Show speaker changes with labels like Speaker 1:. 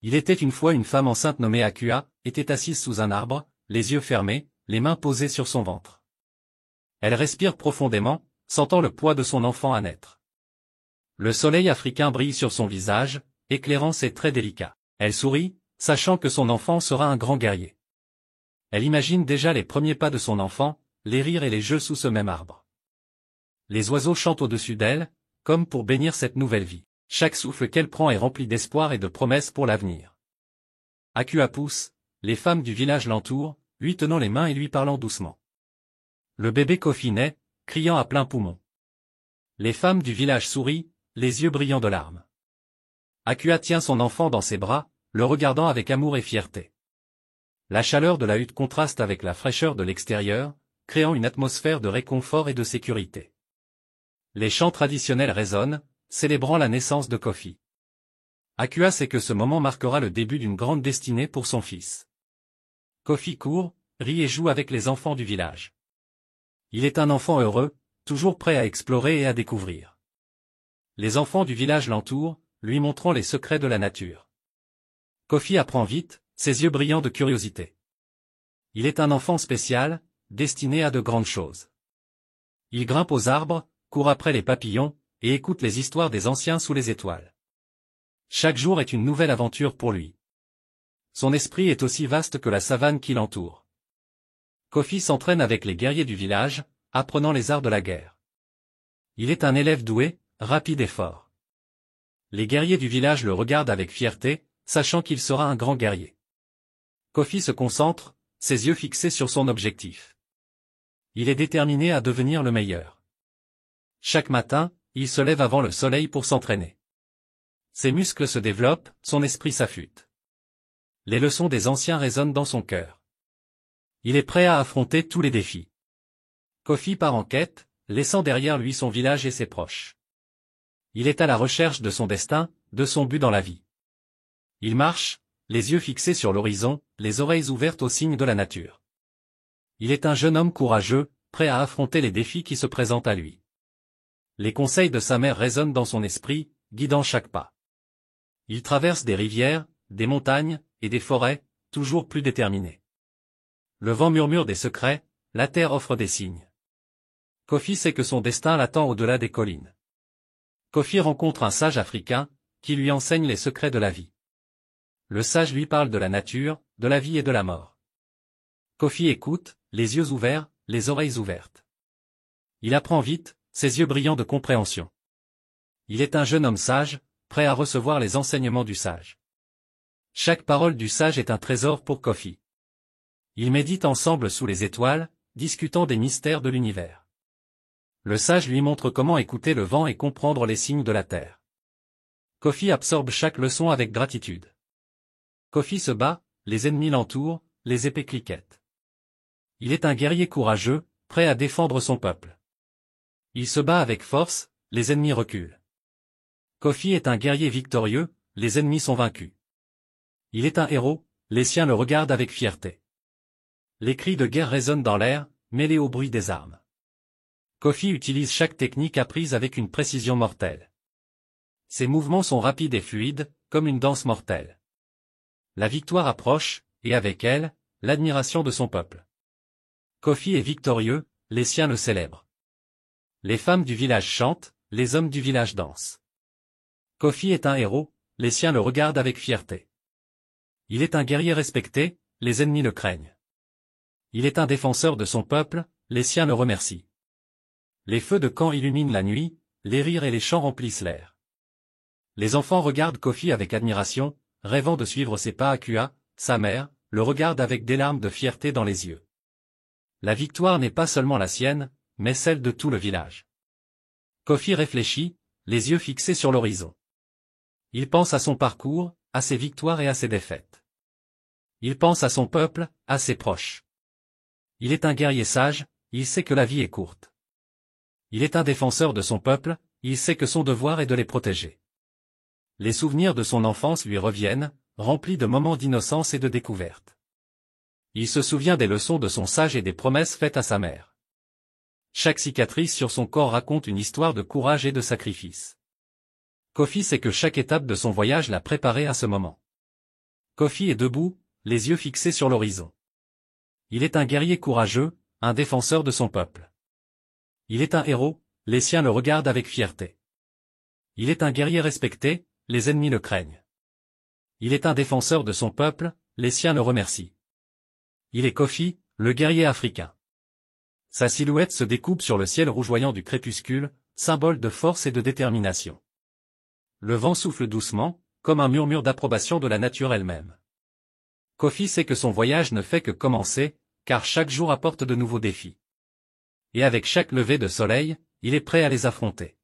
Speaker 1: Il était une fois une femme enceinte nommée Akua, était assise sous un arbre, les yeux fermés, les mains posées sur son ventre. Elle respire profondément, sentant le poids de son enfant à naître. Le soleil africain brille sur son visage, éclairant ses traits délicats. Elle sourit, sachant que son enfant sera un grand guerrier. Elle imagine déjà les premiers pas de son enfant, les rires et les jeux sous ce même arbre. Les oiseaux chantent au-dessus d'elle, comme pour bénir cette nouvelle vie. Chaque souffle qu'elle prend est rempli d'espoir et de promesses pour l'avenir. Akua pousse, les femmes du village l'entourent, lui tenant les mains et lui parlant doucement. Le bébé Kofi naît, criant à plein poumon. Les femmes du village sourient, les yeux brillants de larmes. Akua tient son enfant dans ses bras, le regardant avec amour et fierté. La chaleur de la hutte contraste avec la fraîcheur de l'extérieur, créant une atmosphère de réconfort et de sécurité. Les chants traditionnels résonnent, célébrant la naissance de Kofi. Akua sait que ce moment marquera le début d'une grande destinée pour son fils. Kofi court, rit et joue avec les enfants du village. Il est un enfant heureux, toujours prêt à explorer et à découvrir. Les enfants du village l'entourent, lui montrant les secrets de la nature. Kofi apprend vite, ses yeux brillants de curiosité. Il est un enfant spécial, destiné à de grandes choses. Il grimpe aux arbres, court après les papillons, et écoute les histoires des anciens sous les étoiles. Chaque jour est une nouvelle aventure pour lui. Son esprit est aussi vaste que la savane qui l'entoure. Kofi s'entraîne avec les guerriers du village, apprenant les arts de la guerre. Il est un élève doué, rapide et fort. Les guerriers du village le regardent avec fierté, sachant qu'il sera un grand guerrier. Kofi se concentre, ses yeux fixés sur son objectif. Il est déterminé à devenir le meilleur. Chaque matin, il se lève avant le soleil pour s'entraîner. Ses muscles se développent, son esprit s'affûte. Les leçons des anciens résonnent dans son cœur. Il est prêt à affronter tous les défis. Kofi part en quête, laissant derrière lui son village et ses proches. Il est à la recherche de son destin, de son but dans la vie. Il marche, les yeux fixés sur l'horizon, les oreilles ouvertes aux signes de la nature. Il est un jeune homme courageux, prêt à affronter les défis qui se présentent à lui. Les conseils de sa mère résonnent dans son esprit, guidant chaque pas. Il traverse des rivières, des montagnes, et des forêts, toujours plus déterminé. Le vent murmure des secrets, la terre offre des signes. Kofi sait que son destin l'attend au-delà des collines. Kofi rencontre un sage africain, qui lui enseigne les secrets de la vie. Le sage lui parle de la nature, de la vie et de la mort. Kofi écoute, les yeux ouverts, les oreilles ouvertes. Il apprend vite, ses yeux brillants de compréhension. Il est un jeune homme sage, prêt à recevoir les enseignements du sage. Chaque parole du sage est un trésor pour Kofi. Ils méditent ensemble sous les étoiles, discutant des mystères de l'univers. Le sage lui montre comment écouter le vent et comprendre les signes de la terre. Kofi absorbe chaque leçon avec gratitude. Kofi se bat, les ennemis l'entourent, les épées cliquettent. Il est un guerrier courageux, prêt à défendre son peuple. Il se bat avec force, les ennemis reculent. Kofi est un guerrier victorieux, les ennemis sont vaincus. Il est un héros, les siens le regardent avec fierté. Les cris de guerre résonnent dans l'air, mêlés au bruit des armes. Kofi utilise chaque technique apprise avec une précision mortelle. Ses mouvements sont rapides et fluides, comme une danse mortelle. La victoire approche, et avec elle, l'admiration de son peuple. Kofi est victorieux, les siens le célèbrent. Les femmes du village chantent, les hommes du village dansent. Kofi est un héros, les siens le regardent avec fierté. Il est un guerrier respecté, les ennemis le craignent. Il est un défenseur de son peuple, les siens le remercient. Les feux de camp illuminent la nuit, les rires et les chants remplissent l'air. Les enfants regardent Kofi avec admiration, rêvant de suivre ses pas. Akua, sa mère, le regarde avec des larmes de fierté dans les yeux. La victoire n'est pas seulement la sienne, mais celle de tout le village. Kofi réfléchit, les yeux fixés sur l'horizon. Il pense à son parcours, à ses victoires et à ses défaites. Il pense à son peuple, à ses proches. Il est un guerrier sage, il sait que la vie est courte. Il est un défenseur de son peuple, il sait que son devoir est de les protéger. Les souvenirs de son enfance lui reviennent, remplis de moments d'innocence et de découverte. Il se souvient des leçons de son sage et des promesses faites à sa mère. Chaque cicatrice sur son corps raconte une histoire de courage et de sacrifice. Kofi sait que chaque étape de son voyage l'a préparé à ce moment. Kofi est debout, les yeux fixés sur l'horizon. Il est un guerrier courageux, un défenseur de son peuple. Il est un héros, les siens le regardent avec fierté. Il est un guerrier respecté, les ennemis le craignent. Il est un défenseur de son peuple, les siens le remercient. Il est Kofi, le guerrier africain. Sa silhouette se découpe sur le ciel rougeoyant du crépuscule, symbole de force et de détermination. Le vent souffle doucement, comme un murmure d'approbation de la nature elle-même. Kofi sait que son voyage ne fait que commencer, car chaque jour apporte de nouveaux défis. Et avec chaque lever de soleil, il est prêt à les affronter.